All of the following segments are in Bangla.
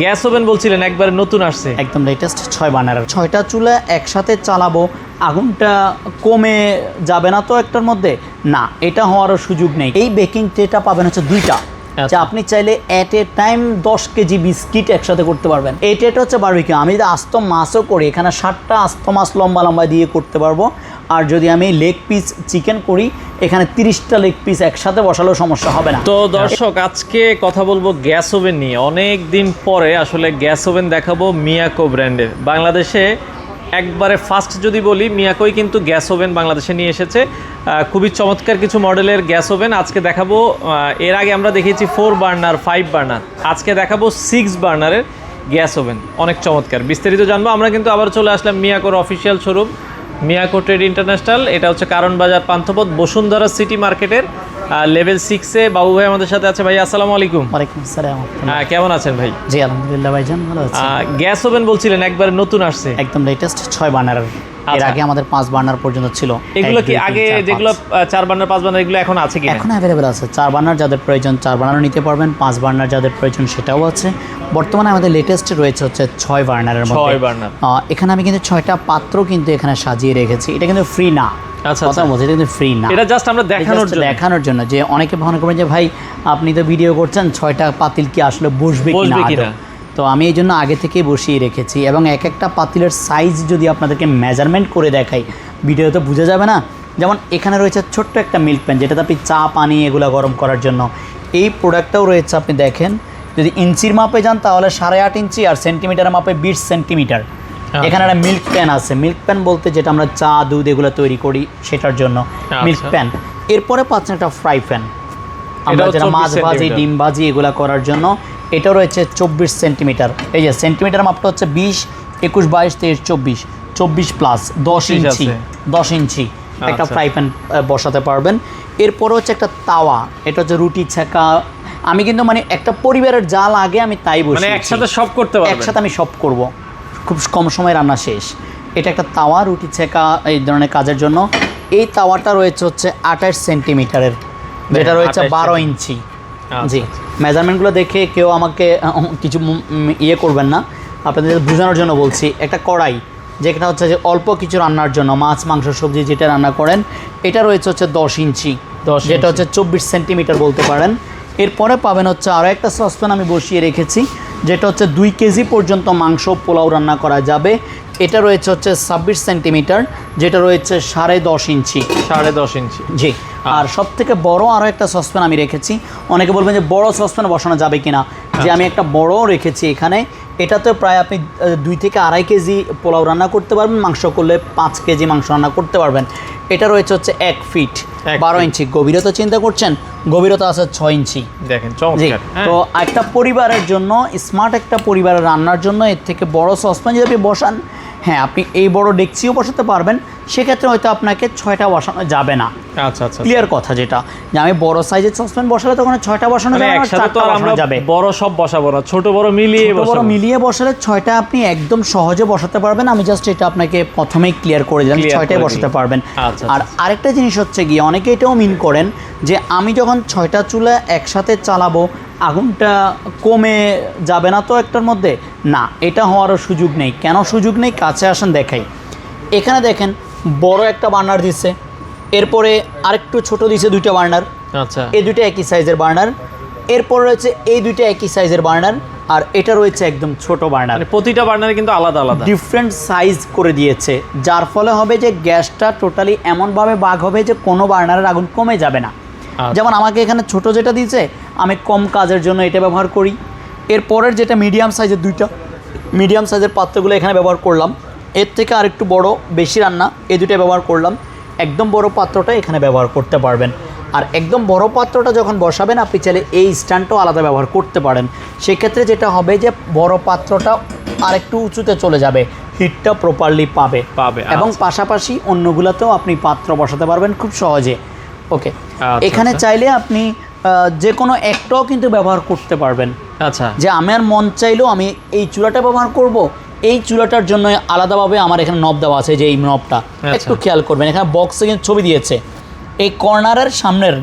গ্যাস ওভেন বলছিলেন একবারে নতুন আসছে, একদম লেটেস্ট 6 বার্নার। 6টা চুলা একসাথে চালাবো, আগুনটা কমে যাবে না তো একটার মধ্যে? না, এটা হওয়ারও সুযোগ নেই। এই বেকিং ট্রেটা পাবেন হচ্ছে 2টা, যে আপনি চাইলে এট এ টাইম 10 কেজি বিস্কিট একসাথে করতে পারবেন। এই ট্রেটা হচ্ছে বারবিকিউ। আমি যদি আস্ত মাছও করি, এখানে 7টা আস্ত মাছ লম্বা লম্বা দিয়ে করতে পারবো। আর যদি আমি লেগ পিস চিকেন করি, এখানে 30টা লেগ পিস একসাথে বসালেও সমস্যা হবে না। তো দর্শক, আজকে কথা বলবো গ্যাস ওভেন নিয়ে। অনেক দিন পরে আসলে গ্যাস ওভেন দেখাবো মিয়াকো ব্র্যান্ডের। বাংলাদেশে একবারে ফার্স্ট যদি বলি, মিয়াকোই কিন্তু গ্যাস ওভেন বাংলাদেশে নিয়ে এসেছে। খুবই চমৎকার কিছু মডেলের গ্যাস ওভেন আজকে দেখাবো। এর আগে আমরা দেখেছি 4 বার্নার, 5 বার্নার, আজকে দেখাবো 6 বার্নারের গ্যাস ওভেন। অনেক চমৎকার, বিস্তারিত জানবো। আমরা কিন্তু আবার চলে আসলাম মিয়াকোর official showroom, Miyako trade international. এটা হচ্ছে কারণ বাজার পান্থপথ, বসুন্ধরা সিটি মার্কেটের লেভেল 6-এ। বাবু ভাই আমাদের সাথে আছে। ভাই আসসালামু আলাইকুম। ওয়ালাইকুম আসসালাম। কেমন আছেন ভাই? জি আলহামদুলিল্লাহ ভাইজান, ভালো আছি। গ্যাস ওভেন বলছিলেন একবারে নতুন আসছে, একদম লেটেস্ট 6 বার্নার। এর আগে আমাদের 5 বার্নার পর্যন্ত ছিল। এগুলো কি আগে যেগুলো 4 বার্নার 5 বার্নার এগুলো এখন আছে কি? এখন অ্যাভেলেবেল আছে। 4 বার্নার যাদের প্রয়োজন 4 বার্নারও নিতে পারবেন, 5 বার্নার যাদের প্রয়োজন সেটাও আছে। বর্তমানে আমাদের লেটেস্ট রয়েছে হচ্ছে 6 বার্নারের মধ্যে। 6 বার্নার। এখানে আমি কিন্তু 6টা পাত্র কিন্তু এখানে সাজিয়ে রেখেছি। এটা কিন্তু ফ্রি না। আচ্ছা, কথা বলছি, এটা কিন্তু ফ্রি না। এটা জাস্ট আমরা দেখানোর জন্য যে অনেকে মনে করবেন যে ভাই আপনি তো ভিডিও করছেন, 6টা পাতিল কি আসলে বসবে কিনা। তো আমি এই জন্য আগে থেকেই বসিয়ে রেখেছি, এবং এক একটা পাতিলের সাইজ যদি আপনাদেরকে মেজারমেন্ট করে দেখাই, ভিডিওতে বোঝা যাবে না। যেমন এখানে রয়েছে ছোট্ট একটা মিল্ক প্যান, যেটাতে আপনি চা পানি এগুলো গরম করার জন্য। এই প্রোডাক্টটাও রয়েছে, আপনি দেখেন যদি ইঞ্চির মাপে যান তাহলে 8.5 ইঞ্চি, আর সেন্টিমিটার মাপে 20 সেন্টিমিটার। এখানে একটা মিল্ক প্যান আছে। মিল্ক প্যান বলতে যেটা আমরা চা দুধ এগুলো তৈরি করি সেটার জন্য মিল্ক প্যান। এরপরে পাচ্ছেন একটা ফ্রাই প্যান, আমরা যেটা মাছ ভাজি ডিম ভাজি এগুলো করার জন্য। এটা রয়েছে 24 সেন্টিমিটার। এই যে সেন্টিমিটার মাপটা হচ্ছে 20, 21, 22, 23, 24, 24 প্লাস 10 ইঞ্চি, 10 ইঞ্চি একটা ফ্রাই প্যান বসাতে পারবেন। এরপরে হচ্ছে একটা তাওয়া, এটা হচ্ছে রুটি ছেঁকা। আমি কিন্তু মানে একটা পরিবারের যা লাগে আমি তাই বসি, মানে একসাথে সব করতে পারবেন। একসাথে আমি সব করব, খুব কম সময় রান্না শেষ। এটা একটা তাওয়া রুটি ছেঁকা এই ধরনের কাজের জন্য। এই তাওয়াটা রয়েছে হচ্ছে 28 সেন্টিমিটারের, যেটা রয়েছে 12 ইঞ্চি। জি, মেজারমেন্টগুলো দেখে কেউ আমাকে কিছু ইয়ে করবেন না, আপনাদের বোঝানোর জন্য বলছি। একটা কড়াই, যেটা হচ্ছে যে অল্প কিছু রান্নার জন্য মাছ মাংস সবজি যেটা রান্না করেন, এটা রয়েছে হচ্ছে 10 ইঞ্চি, যেটা হচ্ছে 24 সেন্টিমিটার বলতে পারেন। এরপরে পাবেন হচ্ছে আরও একটা সসপ্যান আমি বসিয়ে রেখেছি, যেটা হচ্ছে 2 কেজি পর্যন্ত মাংস পোলাও রান্না করা যাবে। এটা রয়েছে হচ্ছে 26 সেন্টিমিটার, যেটা রয়েছে 10.5 ইঞ্চি। 10.5 ইঞ্চি, জি। আর সব থেকে বড় আরও একটা সসপ্যান আমি রেখেছি। অনেকে বলবেন যে বড় সসপ্যান বসানো যাবে কিনা, যে আমি একটা বড় রেখেছি এখানে। এটাতে প্রায় আপনি 2 থেকে 2.5 কেজি পোলাও রান্না করতে পারবেন, মাংস করলে 5 কেজি মাংস রান্না করতে পারবেন। এটা রয়েছে হচ্ছে 1 ফিট 12 ইঞ্চি। গভীরতা চিন্তা করছেন, গভীরতা আছে 6 ইঞ্চি। দেখেন চমৎকার। তো একটা পরিবারের জন্য, স্মার্ট একটা পরিবারের রান্নার জন্য এর থেকে বড় সসপ্যান যদি আপনি বসান, হ্যাঁ আপনি এই বড় ডেকচিও বসাতে পারবেন, সেক্ষেত্রে হয়তো আপনাকে 6টা বসানো যাবে না। আচ্ছা আচ্ছা, ক্লিয়ার কথা, যেটা যে আমি বড় সাইজের সসপ্যান বসালে তখন 6টা বসানো যাবে না, 4টা বসানো যাবে। বড় সব বসাবো না, ছোট বড় মিলিয়ে বসালে 6টা আপনি একদম সহজে বসাতে পারবেন। আমি জাস্ট এটা আপনাকে প্রথমেই ক্লিয়ার করে দিলাম, 6টাই বসাতে পারবেন। আর আরেকটা জিনিস হচ্ছে গিয়ে অনেকে এটাও মিন করেন যে আমি যখন 6টা চুলা একসাথে চালাবো, আগুনটা কমে যাবে না তো একটার মধ্যে? না, এটা হওয়ারও সুযোগ নেই। কেন সুযোগ নেই? কাছে আসেন দেখাই। এখানে দেখেন বড় একটা বার্নার দিচ্ছে, এরপরে আরেকটু ছোট দিচ্ছে 2টা বার্নার। আচ্ছা, এই 2টা একই সাইজের বার্নার। এরপর রয়েছে এই 2টা একই সাইজের বার্নার, আর এটা রয়েছে একদম ছোট বার্নার। মানে প্রতিটা বার্নারে কিন্তু আলাদা আলাদা ডিফারেন্ট সাইজ করে দিয়েছে, যার ফলে হবে যে গ্যাসটা টোটালি এমনভাবে ভাগ হবে যে কোনো বার্নারের আগুন কমে যাবে না। যেমন আমাকে এখানে ছোট যেটা দিয়েছে, আমি কম কাজের জন্য এটা ব্যবহার করি। এরপরের যেটা মিডিয়াম সাইজের, 2টা মিডিয়াম সাইজের পাত্রগুলো এখানে ব্যবহার করলাম। এর থেকে আরেকটু বড় বেশি রান্না, এই 2টা ব্যবহার করলাম। একদম বড় পাত্রটা এখানে ব্যবহার করতে পারবেন। আর একদম বড় পাত্রটা যখন বসাবেন, আপনি চাইলে এই স্ট্যান্ডটাও আলাদা ব্যবহার করতে পারেন। সেক্ষেত্রে যেটা হবে যে বড় পাত্রটা আরেকটু উঁচুতে চলে যাবে, হিটটা প্রপারলি পাবে। এবং পাশাপাশি অন্যগুলোতেও আপনি পাত্র বসাতে পারবেন খুব সহজে। ওকে, এখানে চাইলে আপনি যে কোনো একটাও কিন্তু ব্যবহার করতে পারবেন। আচ্ছা, যে আমার মন চাইলেও আমি এই চুলাটা ব্যবহার করব, এই চুলাটার জন্য আলাদাভাবে আমার এখানে নব দেওয়া আছে। যে এই নবটা একটু খেয়াল করবেন, এখানে বক্সে কিন্তু ছবি দিয়েছে। এই কর্নারের সামনের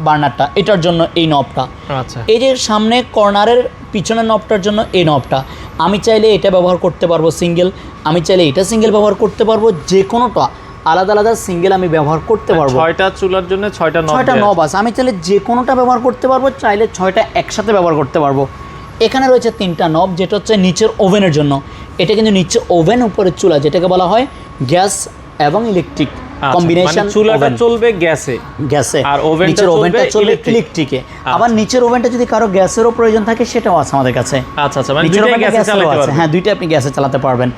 বার্নারটা, এটার জন্য এই নবটা। আচ্ছা, এই যে সামনে কর্নারের পিছনের নবটার জন্য এই নবটা, আমি চাইলে এটা ব্যবহার করতে পারবো সিঙ্গেল, আমি চাইলে এটা সিঙ্গেল ব্যবহার করতে পারবো, যে কোনোটা আলাদা আলাদা সিঙ্গেল আমি ব্যবহার করতে পারবো। 6টা চুলার জন্য 6টা নব আছে, আমি চাইলে যে কোনোটা ব্যবহার করতে পারবো, চাইলে 6টা একসাথে ব্যবহার করতে পারবো। এখানে রয়েছে 3টা নব, যেটা হচ্ছে নিচের ওভেনের জন্য। এটা কিন্তু নিচে ওভেন, উপরের চুলা, যেটাকে বলা হয় গ্যাস এবং ইলেকট্রিক কম্বিনেশন। চুলাটা চলবে গ্যাসে আর নিচের ওভেনটা চলবে ইলেকট্রিকে। আবার নিচের ওভেনটা যদি কারো গ্যাসেরও প্রয়োজন থাকে সেটাও আছে আমাদের কাছে। আচ্ছা আচ্ছা, মানে দুইটা গ্যাসে চালাতে পারবেন। হ্যাঁ, দুইটা আপনি গ্যাসে চালাতে পারবেন।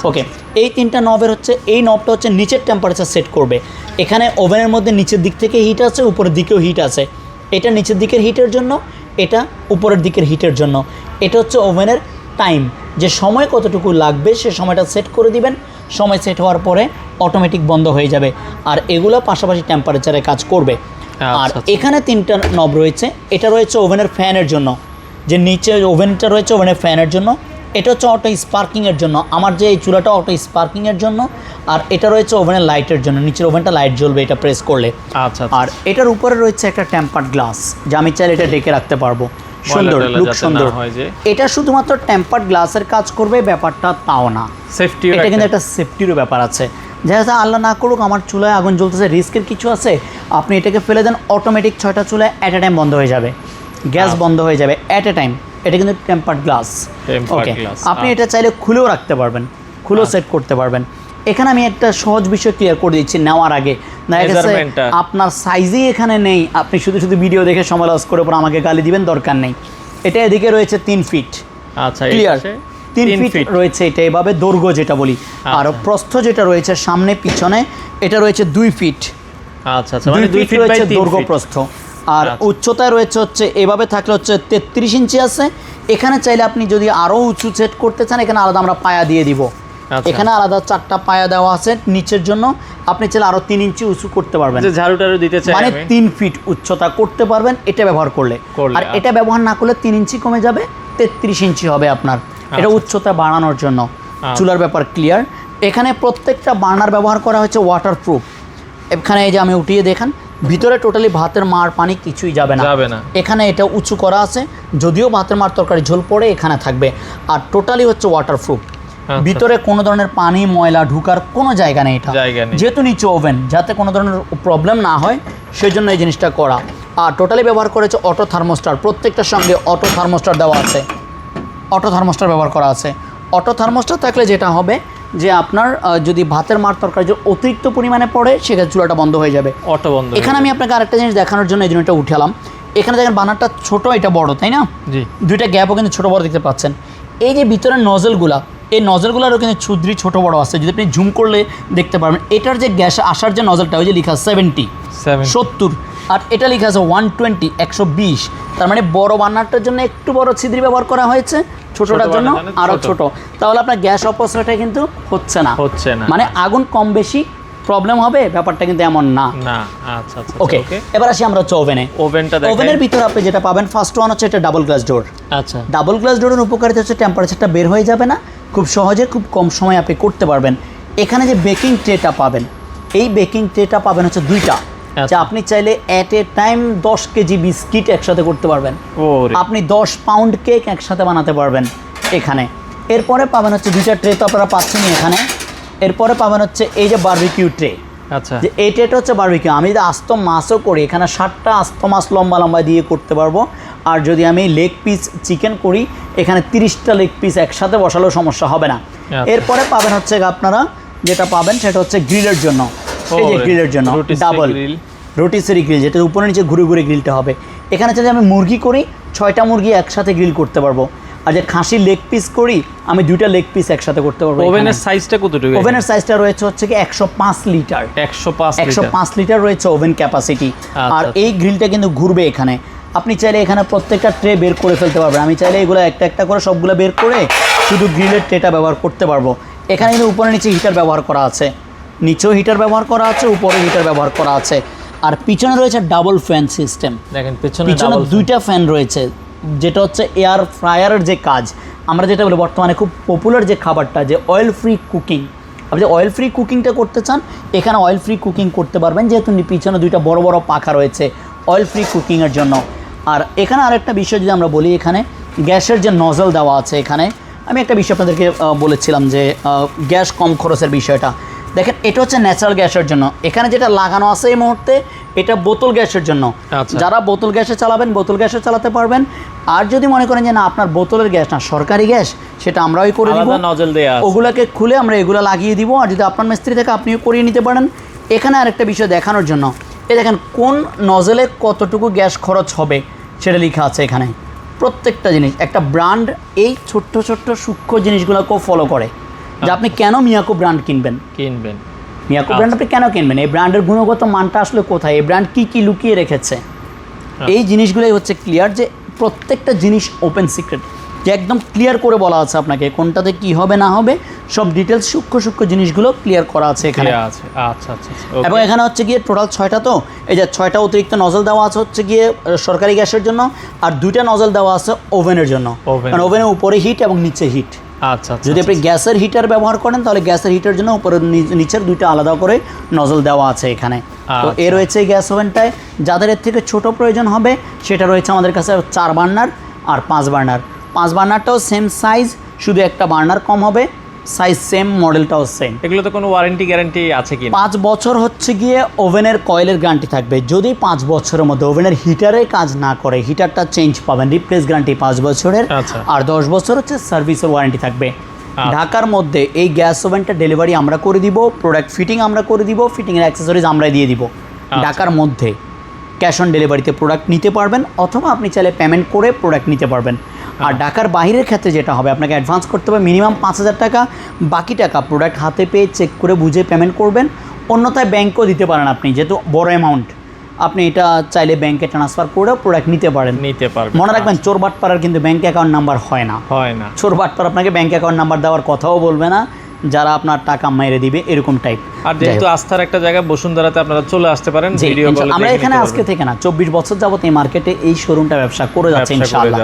ওকে, এই 3টা নবের হচ্ছে এই নবটা হচ্ছে নিচের টেম্পারেচার সেট করবে। এখানে ওভেনের মধ্যে নিচের দিক থেকে হিট আছে, উপরের দিকেও হিট আছে। এটা নিচের দিকের হিটের জন্য, এটা উপরের দিকের হিটের জন্য। এটা হচ্ছে ওভেনের টাইম, যে সময় কতটুকু লাগবে সে সময়টা সেট করে দিবেন। সময় সেট হওয়ার পরে অটোমেটিক বন্ধ হয়ে যাবে। আর এগুলো পাশাপাশি টেম্পারেচারে কাজ করবে। আর এখানে 3টা নব রয়েছে। এটা রয়েছে ওভেনের ফ্যানের জন্য, যে নিচে ওভেনটা রয়েছে ওভেনের ফ্যানের জন্য। এটা হচ্ছে অটো স্পার্কিংয়ের জন্য, আমার যে এই চুলাটা অটো স্পার্কিংয়ের জন্য। আর এটা রয়েছে ওভেনের লাইটের জন্য, নিচের ওভেনটা লাইট জ্বলবে এটা প্রেস করলে। আচ্ছা, আর এটার উপরে রয়েছে একটা টেম্পার্ড গ্লাস, যা আমি চাইলে এটা ডেকে রাখতে পারবো, সুন্দর লুক সুন্দর। এটা শুধুমাত্র টেম্পার্ড গ্লাসের কাজ করবে ব্যাপারটা তাও না, সেফটি, এটা কিন্তু একটা সেফটিরও ব্যাপার আছে। যেহেতু আল্লাহ না করুক আমার চুলায় আগুন জ্বলতেছে, রিস্কের কিছু আছে, আপনি এটাকে ফেলে দেন, অটোমেটিক 6টা চুলায় অ্যাট এ টাইম বন্ধ হয়ে যাবে, গ্যাস বন্ধ হয়ে যাবে অ্যাট এ টাইম। এটা কিন্তু টেম্পার্ড গ্লাস। ওকে, আপনি এটা চাইলে খুলেও রাখতে পারবেন, খুলেও সেট করতে পারবেন। এখানে আমি একটা সহজ বিষয় ক্লিয়ার করে দিচ্ছি নেওয়ার আগে। দেখা গেছে আপনার সাইজই এখানে নেই, আপনি শুধু শুধু ভিডিও দেখে সময় লস করে পর আমাকে গালি দিবেন, দরকার নেই। এটা এদিকে রয়েছে 3 ফিট। আচ্ছা, ক্লিয়ার, 3 ফিট রয়েছে এটা এভাবে দৈর্ঘ্য যেটা বলি। আর প্রস্থ যেটা রয়েছে সামনে পিছনে, এটা রয়েছে 2 ফিট। আচ্ছা আচ্ছা, মানে 2 ফিট রয়েছে দৈর্ঘ্য প্রস্থ। আর উচ্চতায় রয়েছে হচ্ছে এভাবে থাকলে হচ্ছে 33 ইঞ্চি আছে। এখানে চাইলে আপনি যদি আরও উঁচু সেট করতে চান, এখানে আলাদা আমরা পায়া দিয়ে দিব। এখানে আলাদা 4টা পায়া দেওয়া আছে নিচের জন্য, আপনি চাইলে আরো 3 ইঞ্চি উঁচু করতে পারবেন, ঝাড়ুটারও দিতে চাই মানে 3 ফিট উচ্চতা করতে পারবেন এটা ব্যবহার করলে। আর এটা ব্যবহার না করলে 3 ইঞ্চি কমে যাবে, 33 ইঞ্চি হবে আপনার। এটা উচ্চতা বাড়ানোর জন্য। চুলার ব্যাপার ক্লিয়ার। এখানে প্রত্যেকটা বার্নার ব্যবহার করা হচ্ছে ওয়াটারপ্রুফ। এখানে এই যে আমি উঠিয়ে দেখান, ভিতরে টোটালি ভাতের মার পানি কিছুই যাবে না। এখানে এটা উঁচু করা আছে, যদিও ভাতের মার তরকারি ঝোল পড়ে এখানে থাকবে। আর টোটালি হচ্ছে ওয়াটারপ্রুফ, ভিতরে কোনো ধরনের পানি ময়লা ঢুকার কোনো জায়গা নেই। এটা যেহেতু নিচে ওভেন, যাতে কোনো ধরনের প্রবলেম না হয় সেই জন্য এই জিনিসটা করা। আর টোটালি ব্যবহার করেছে অটো থার্মোস্টার, প্রত্যেকটার সঙ্গে অটো থার্মোস্টার দেওয়া আছে, অটো থার্মোস্টার ব্যবহার করা আছে। অটো থার্মোস্টার থাকলে যেটা হবে যে আপনার যদি ভাতের মার তরকারি যদি অতিরিক্ত পরিমাণে পড়ে সেক্ষেত্রে চুলাটা বন্ধ হয়ে যাবে, অটো বন্ধ। এখানে আমি আপনাকে আরেকটা জিনিস দেখানোর জন্য এই জিনিসটা উঠালাম। এখানে দেখেন বানারটা ছোট, এটা বড়, তাই না? জি, দুইটা গ্যাপও কিন্তু ছোট বড় দেখতে পাচ্ছেন। এই যে ভিতরের নজলগুলা, এই নজলগুলোরও কিন্তু ছুদ্রি ছোট বড় আছে, যদি আপনি জুম করলে দেখতে পারবেন। এটার যে গ্যাস আসার যে নজলটা, ওই যে লেখা 70, আর এটা লেখা আছে 120, 120। তার মানে বড় বার্নারটার জন্য একটু বড় ছিদ্রি ব্যবহার করা হয়েছে, ছোটটার জন্য আরও ছোট। তাহলে আপনার গ্যাস অপচয়টা কিন্তু হচ্ছে না, মানে আগুন কম বেশি প্রবলেম হবে ব্যাপারটা কিন্তু এমন না। আচ্ছা আচ্ছা, ওকে। এবার আসি আমরা হচ্ছে ওভেনে। ওভেনের ভিতরে আপনি যেটা পাবেন, ফার্স্ট ওয়ান হচ্ছে এটা ডাবল গ্লাস ডোর। আচ্ছা, ডাবল গ্লাস ডোরের উপকারিতা হচ্ছে টেম্পারেচারটা বের হয়ে যাবে না, খুব সহজে খুব কম সময়ে আপনি করতে পারবেন। এখানে যে বেকিং ট্রেটা পাবেন, এই বেকিং ট্রেটা পাবেন হচ্ছে 2টা, যা আপনি চাইলে at a time 10 KG biscuit একসাথে করতে পারবেন, আপনি 10 পাউন্ড কেক একসাথে বানাতে পারবেন এখানে। এরপরে পাবেন হচ্ছে 2টা ট্রে, তো আপনারা পাচ্ছেন এখানে। এরপরে পাবেন হচ্ছে এই যে বারবিকিউ ট্রে। আচ্ছা, যে এই ট্রেটা হচ্ছে বারবিকিউ। আমি যদি আস্ত মাছও করি, এখানে 7টা আস্ত মাছ লম্বা লম্বা দিয়ে করতে পারবো। আর যদি আমি লেগ পিস চিকেন করি, এখানে 30টা লেগ পিস একসাথে বসালেও সমস্যা হবে না। এরপরে পাবেন হচ্ছে আপনারা যেটা পাবেন সেটা হচ্ছে গ্রিলের জন্য, এই যে গ্রিলের জন্য ডাবল রোটিসেরি গ্রিল, যেটা উপরে নিচে ঘুরে ঘুরে গ্রিলটা হবে। এখানে যদি আমি মুরগি করি, 6টা মুরগি একসাথে গ্রিল করতে পারবো। আর যে খাসির লেগ পিস করি, আমি 2টা লেগ পিস একসাথে করতে পারবো। ওভেনের সাইজটা কতটুকু? ওভেনের সাইজটা রয়েছে হচ্ছে কি 105 লিটার। 105 লিটার রয়েছে ওভেন ক্যাপাসিটি। আর এই গ্রিলটা কিন্তু ঘুরবে এখানে। আপনি চাইলে এখানে প্রত্যেকটা ট্রে বের করে ফেলতে পারবেন। আমি চাইলে এগুলো একটা একটা করে সবগুলো বের করে শুধু গ্রিলের ট্রেটা ব্যবহার করতে পারবো। এখানে কিন্তু উপরে নিচে হিটার ব্যবহার করা আছে, নিচেও হিটার ব্যবহার করা আছে, উপরে হিটার ব্যবহার করা আছে। আর পিছনে রয়েছে ডাবল ফ্যান সিস্টেম। দেখেন পিছনে 2টা ফ্যান রয়েছে, যেটা হচ্ছে এয়ার ফ্রায়ারের যে কাজ আমরা যেটা বলি বর্তমানে খুব পপুলার যে খাবারটা, যে অয়েল ফ্রি কুকিং। আপনি যে অয়েল ফ্রি কুকিংটা করতে চান, এখানে অয়েল ফ্রি কুকিং করতে পারবেন, যেহেতু পিছনে 2টা বড় বড় পাখা রয়েছে অয়েল ফ্রি কুকিংয়ের জন্য। আর এখানে আরেকটা বিষয় যদি আমরা বলি, এখানে গ্যাসের যে নজল দেওয়া আছে এখানে, আমি একটা বিষয় আপনাদেরকে বলেছিলাম যে গ্যাস কম খরচের বিষয়টা। দেখেন এটা হচ্ছে ন্যাচারাল গ্যাসের জন্য, এখানে যেটা লাগানো আছে এই মুহূর্তে এটা বোতল গ্যাসের জন্য। আচ্ছা। যারা বোতল গ্যাসে চালাবেন বোতল গ্যাসে চালাতে পারবেন, আর যদি মনে করেন যে না আপনার বোতলের গ্যাস না সরকারি গ্যাস, সেটা আমরাই করে দিব, আলাদা নজল দেয়া আছে। ওগুলাকে খুলে আমরা এগুলো লাগিয়ে দিব। আর যদি আপনার মিস্ত্রি থেকে আপনিও করিয়ে নিতে পারেন। এখানে আরেকটা বিষয় দেখানোর জন্য, এই দেখেন কোন নজলে কতটুকু গ্যাস খরচ হবে সেটা লেখা আছে এখানে। প্রত্যেকটা জিনিস একটা ব্র্যান্ড এই ছোট্ট ছোট্ট সূক্ষ্ম জিনিসগুলোকেও ফলো করে যে আপনি কেন মিয়াকো ব্র্যান্ড কিনবেন। মিয়াকো ব্র্যান্ড আপনি কেন কিনবেন, এই ব্র্যান্ডের গুণগত মানটা আসলে কোথায়, এই ব্র্যান্ড কী কী লুকিয়ে রেখেছে, এই জিনিসগুলোই হচ্ছে ক্লিয়ার, যে প্রত্যেকটা জিনিস ওপেন সিক্রেট, যে একদম ক্লিয়ার করে বলা আছে আপনাকে কোনটাতে কি হবে না হবে, সব ডিটেলস সূক্ষ্ম সূক্ষ্ম জিনিসগুলো ক্লিয়ার করা আছে এখানে। আচ্ছা। এবং এখানে হচ্ছে গিয়ে টোটাল 6টা, তো এই যে 6টা অতিরিক্ত নজল দেওয়া আছে হচ্ছে গিয়ে সরকারি গ্যাসের জন্য, আর 2টা নজল দেওয়া আছে ওভেনের জন্য। মানে ওভেনের উপরে হিট এবং নিচে হিট। আচ্ছা। যদি আপনি গ্যাসের হিটার ব্যবহার করেন তাহলে গ্যাসের হিটার জন্য উপরে নিচের 2টা আলাদা করে নজল দেওয়া আছে এখানে। তো এ রয়েছে গ্যাস ওভেনটায়। যাদের এর থেকে ছোট প্রয়োজন হবে সেটা রয়েছে আমাদের কাছে 4 বার্নার আর 5 বার্নার। 5 বার্নারটাও সেম সাইজ, শুধু একটা বার্নার কম হবে, সাইজ সেম, মডেলটাও সেম। এগুলো তো কোনো ওয়ারেন্টি গ্যারান্টি আছে কি? 5 বছর হচ্ছে গিয়ে ওভেনের কয়েলের গ্যারান্টি থাকবে। যদি 5 বছরের মধ্যে ওভেনের হিটারে কাজ না করে, হিটারটা চেঞ্জ পাবেন, রিপ্লেস গ্যারান্টি 5 বছরের। আর 10 বছর হচ্ছে সার্ভিসের ওয়ারেন্টি থাকবে। ঢাকার মধ্যে এই গ্যাস ওভেনটা ডেলিভারি আমরা করে দিব, প্রোডাক্ট ফিটিং আমরা করে দিব, ফিটিংয়ের অ্যাক্সেসরিজ আমরাই দিয়ে দিব। ঢাকার মধ্যে ক্যাশ অন ডেলিভারিতে প্রোডাক্ট নিতে পারবেন, অথবা আপনি চাইলে পেমেন্ট করে প্রোডাক্ট নিতে পারবেন। আর ঢাকার বাইরের ক্ষেত্রে যেটা হবে, আপনাকে অ্যাডভান্স করতে হবে মিনিমাম 5,000 টাকা, বাকি টাকা প্রোডাক্ট হাতে পেয়ে চেক করে বুঝে পেমেন্ট করবেন। অন্যথায় ব্যাংকও দিতে পারেন আপনি, যেহেতু বড় অ্যামাউন্ট, আপনি এটা চাইলে ব্যাংকে ট্রান্সফার করেও প্রোডাক্ট নিতে পারেন। মনে রাখবেন চোর বাটপাড়ার কিন্তু ব্যাংক অ্যাকাউন্ট নাম্বার হয় না। চোর বাটপাড়া আপনাকে ব্যাংক অ্যাকাউন্ট নাম্বার দেওয়ার কথাও বলবে না, যারা আপনার টাকা মেরে দিবে এরকম টাইপ। আর যেহেতু আস্থার একটা জায়গা বসুন্ধরাতে আপনারা চলে আসতে পারেন, ভিডিও কলে আমরা এখানে আজকে থেকে না 24 বছর যাবত এই মার্কেটে এই শোরুমটা ব্যবসা করে যাচ্ছে ইনশাআল্লাহ।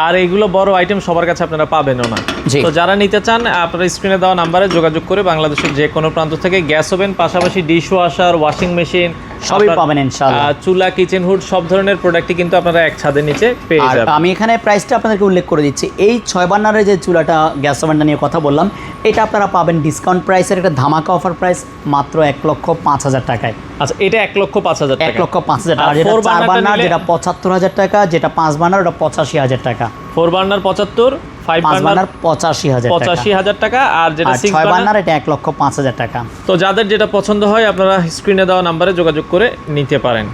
আর এইগুলো বড় আইটেম সবার কাছে আপনারা পাবেনও না। তো যারা নিতে চান আপনারা স্ক্রিনে দেওয়া নাম্বারে যোগাযোগ করে বাংলাদেশের যে কোনো প্রান্ত থেকে গ্যাস ওভেন, পাশাপাশি ডিশ ওয়াশার, ওয়াশিং মেশিন সবই পাবেন ইনশাআল্লাহ। চুলা, কিচেন হুড সব ধরনের প্রোডাক্টই কিন্তু আপনারা এক ছাদের নিচে পেয়ে যাবেন। আমি এখানে প্রাইসটা আপনাদেরকে উল্লেখ করে দিচ্ছি। এই 6 বার্নারের যে চুলাটা, গ্যাস ওভেনটা নিয়ে কথা বললাম, এটা আপনারা পাবেন ডিসকাউন্ট প্রাইসের একটা ধামাকা অফার প্রাইস মাত্র 1,05,000 টাকায়। আচ্ছা, এটা 1,05,000 টাকা। 1,05,000 টাকা। যেটা 4 বার্নার যেটা 75,000 টাকা, যেটা 5 বার্নার ওটা 85,000 টাকা। 4 বার্নার 75, 5 বার্নার 85,000 টাকা, আর যেটা 6 বার্নার এটা 1,05,000 টাকা। তো যাদের যেটা পছন্দ হয় আপনারা স্ক্রিনে দেওয়া নাম্বারে যোগাযোগ করে নিতে পারেন।